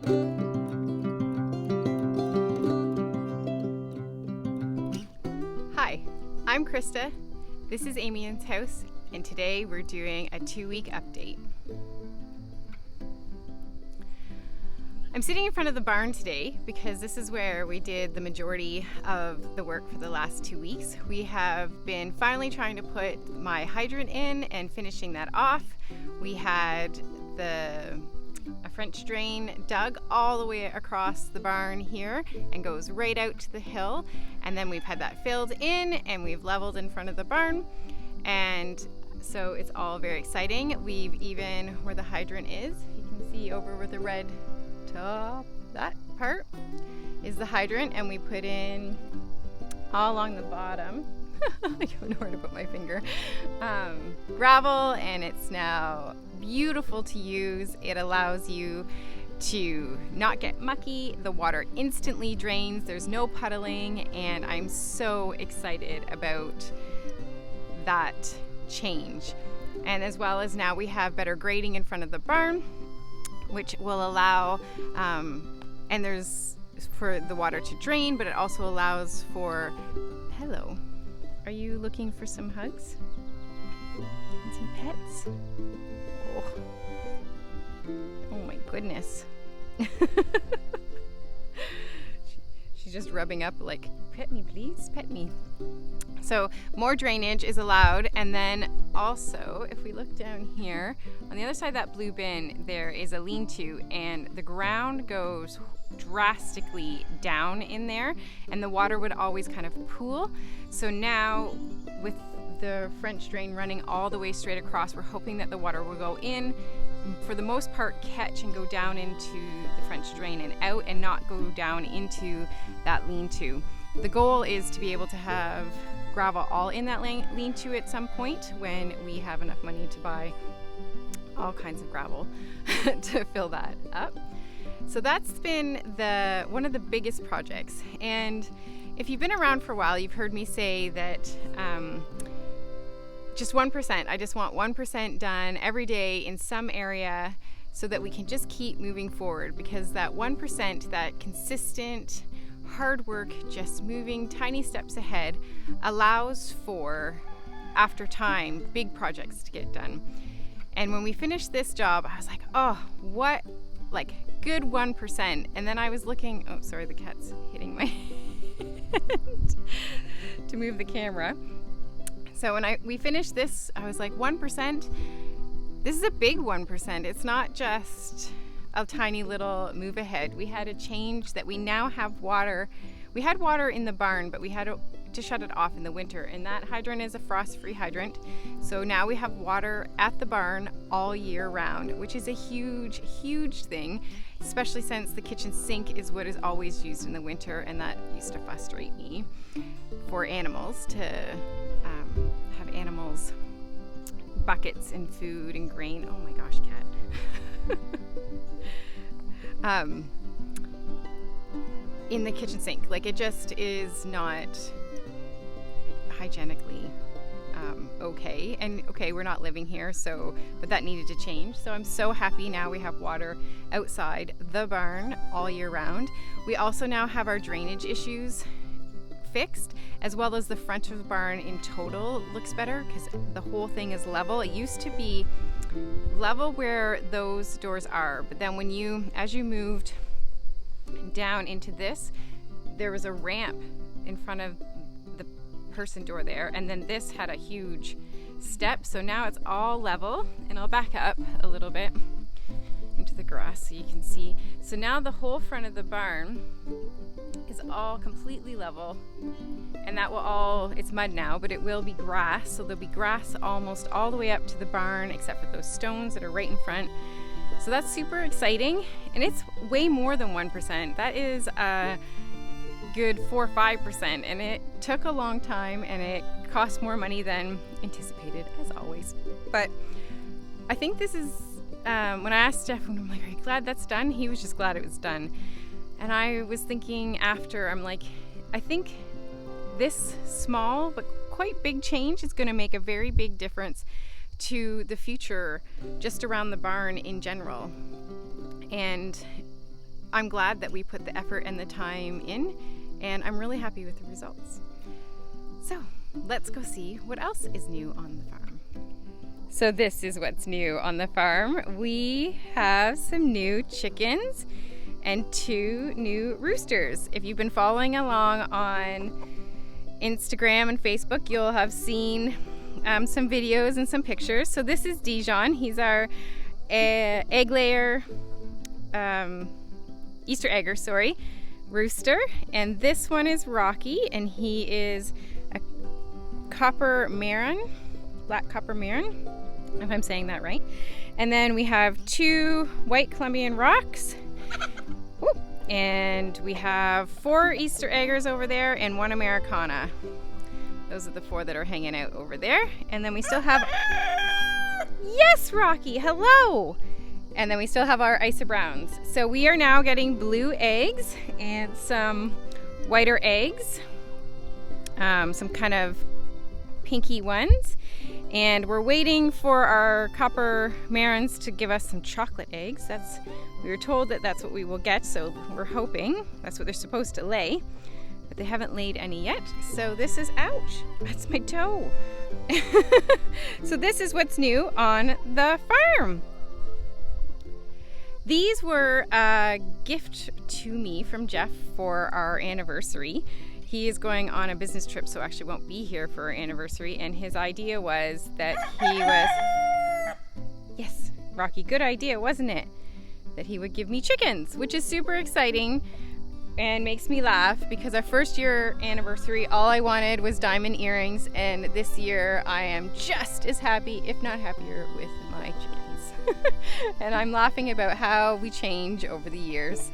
Hi, I'm Krista. This is Amiens' house, and today we're doing a 2-week update. I'm sitting in front of the barn today because this is where we did the majority of the work for the last 2 weeks. We have been finally trying to put my hydrant in and finishing that off. We had a French drain dug all the way across the barn here and goes right out to the hill, and then we've had that filled in and we've leveled in front of the barn, and so it's all very exciting. We've even, where the hydrant is, you can see over with the red top, that part is the hydrant, and we put in all along the bottom I don't know where to put my finger, gravel, and it's now beautiful to use. It allows you to not get mucky. The water instantly drains. There's no puddling, and I'm so excited about that change. And as well as now we have better grading in front of the barn, which will allow, and there's for the water to drain, but it also allows for, hello, are you looking for some hugs? Some pets? Oh my goodness. She's just rubbing up like, pet me please, pet me. So more drainage is allowed, and then also if we look down here, on the other side of that blue bin there is a lean-to, and the ground goes drastically down in there, and the water would always kind of pool. So now with the French drain running all the way straight across, we're hoping that the water will go in, for the most part catch and go down into the French drain and out, and not go down into that lean-to. The goal is to be able to have gravel all in that lean-to at some point when we have enough money to buy all kinds of gravel to fill that up. So that's been one of the biggest projects. And if you've been around for a while, you've heard me say that just 1%. I just want 1% done every day in some area so that we can just keep moving forward, because that 1%, that consistent hard work, just moving tiny steps ahead, allows for, after time, big projects to get done. And when we finished this job, I was like, oh, what, like, good 1%. And then I was looking, oh, sorry, the cat's hitting my hand to move the camera. So when we finished this, I was like, 1%, this is a big 1%. It's not just a tiny little move ahead. We had a change that we now have water. We had water in the barn, but we had to shut it off in the winter, and that hydrant is a frost-free hydrant. So now we have water at the barn all year round, which is a huge, huge thing, especially since the kitchen sink is what is always used in the winter, and that used to frustrate me for animals, to have animals buckets and food and grain. Oh my gosh, cat. In the kitchen sink, like, it just is not hygienically okay. And okay, we're not living here, so, but that needed to change. So I'm so happy now we have water outside the barn all year round. We also now have our drainage issues fixed, as well as the front of the barn in total looks better because the whole thing is level. It used to be level where those doors are, but then as you moved down into this, there was a ramp in front of the person door there, and then this had a huge step. So now it's all level, and I'll back up a little bit into the grass so you can see. So now the whole front of the barn is all completely level, and that will it's mud now, but it will be grass. So there'll be grass almost all the way up to the barn, except for those stones that are right in front. So that's super exciting, and it's way more than 1%. That is a good 4 or 5%, and it took a long time, and it cost more money than anticipated, as always. But I think this is, when I asked Stefan, I'm like, are you glad that's done? He was just glad it was done. And I was thinking after, I'm like, I think this small but quite big change is going to make a very big difference to the future just around the barn in general. And I'm glad that we put the effort and the time in, and I'm really happy with the results. So let's go see what else is new on the farm. So this is what's new on the farm. We have some new chickens and 2 new roosters. If you've been following along on Instagram and Facebook, you'll have seen some videos and some pictures. So this is Dijon. He's our egg layer, Easter egger, rooster. And this one is Rocky, and he is a copper maron, black copper maron, if I'm saying that right. And then we have 2 white Colombian rocks. And we have 4 Easter eggers over there and 1 Americana. Those are the 4 that are hanging out over there. And then we still have, yes, Rocky, hello. And then we still have our Isa Browns. So we are now getting blue eggs and some whiter eggs, some kind of pinky ones. And we're waiting for our copper marons to give us some chocolate eggs. We were told that that's what we will get, so we're hoping that's what they're supposed to lay. But they haven't laid any yet. So this is, ouch, that's my toe. So this is what's new on the farm. These were a gift to me from Jeff for our anniversary. He is going on a business trip, so actually won't be here for our anniversary. And his idea was that he was, yes, Rocky, good idea, wasn't it? That he would give me chickens, which is super exciting and makes me laugh because our first year anniversary, all I wanted was diamond earrings. And this year I am just as happy, if not happier, with my chickens. And I'm laughing about how we change over the years.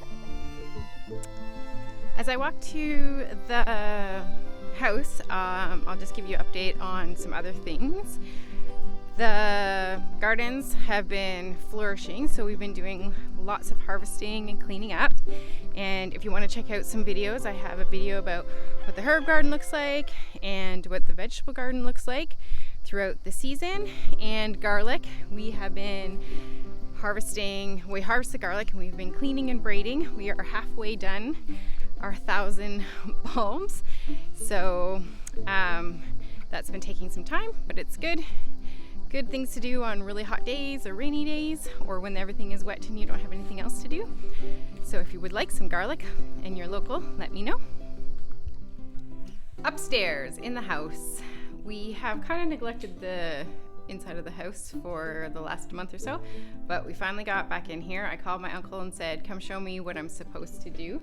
As I walk to the house, I'll just give you an update on some other things. The gardens have been flourishing, so we've been doing lots of harvesting and cleaning up. And if you want to check out some videos, I have a video about what the herb garden looks like and what the vegetable garden looks like throughout the season. And garlic, we have been harvesting, we harvest the garlic and we've been cleaning and braiding. We are halfway done our 1,000 bulbs. So that's been taking some time, but it's good. Good things to do on really hot days or rainy days, or when everything is wet and you don't have anything else to do. So if you would like some garlic and you're local, let me know. Upstairs in the house, we have kind of neglected the inside of the house for the last month or so, but we finally got back in here. I called my uncle and said, come show me what I'm supposed to do.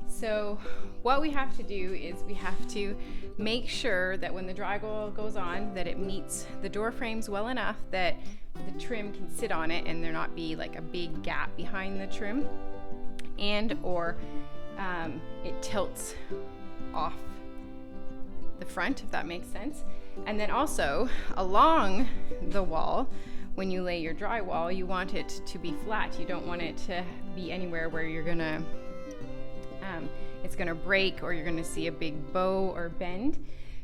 So what we have to do is we have to make sure that when the drywall goes on, that it meets the door frames well enough that the trim can sit on it and there not be like a big gap behind the trim, and or it tilts off the front, if that makes sense. And then also along the wall, when you lay your drywall, you want it to be flat. You don't want it to be anywhere where you're gonna it's gonna break or you're gonna see a big bow or bend.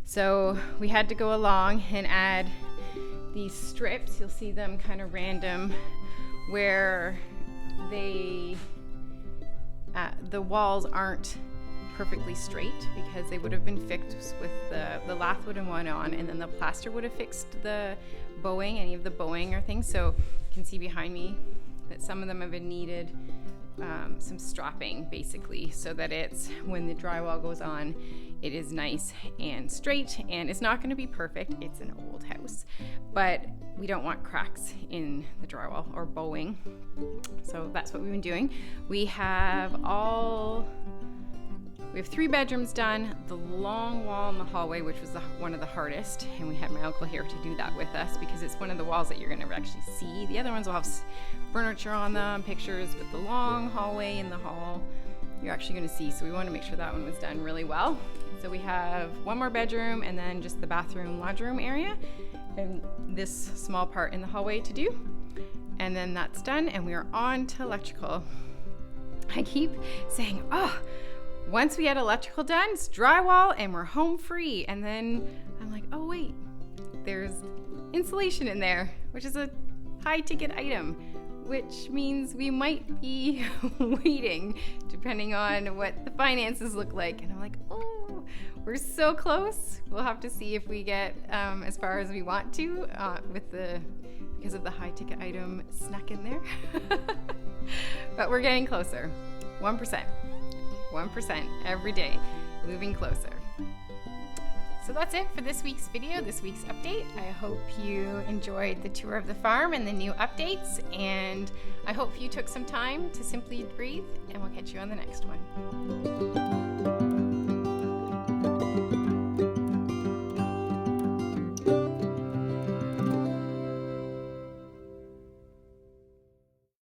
So we had to go along and add these strips. You'll see them kind of random where the walls aren't perfectly straight because they would have been fixed with the lath would have went on, and then the plaster would have fixed the bowing, any of the bowing or things. So you can see behind me that some of them have been needed some strapping basically, so that it's, when the drywall goes on, it is nice and straight. And it's not going to be perfect, it's an old house, but we don't want cracks in the drywall or bowing. So that's what we've been doing. We have 3 bedrooms done, the long wall in the hallway, which was one of the hardest, and we had my uncle here to do that with us because it's one of the walls that you're going to actually see. The other ones will have furniture on them, pictures, but the long hallway in the hall you're actually going to see. So we want to make sure that one was done really well. So we have 1 more bedroom and then just the bathroom, laundry room area, and this small part in the hallway to do. And then that's done, and we are on to electrical. I keep saying, once we had electrical done, it's drywall and we're home free. And then I'm like, oh wait, there's insulation in there, which is a high ticket item. which means we might be waiting depending on what the finances look like. And I'm like, oh, we're so close. We'll have to see if we get as far as we want to because of the high ticket item snuck in there. But we're getting closer. 1% every day, moving closer. So that's it for this week's video, this week's update. I hope you enjoyed the tour of the farm and the new updates, and I hope you took some time to simply breathe, and we'll catch you on the next one.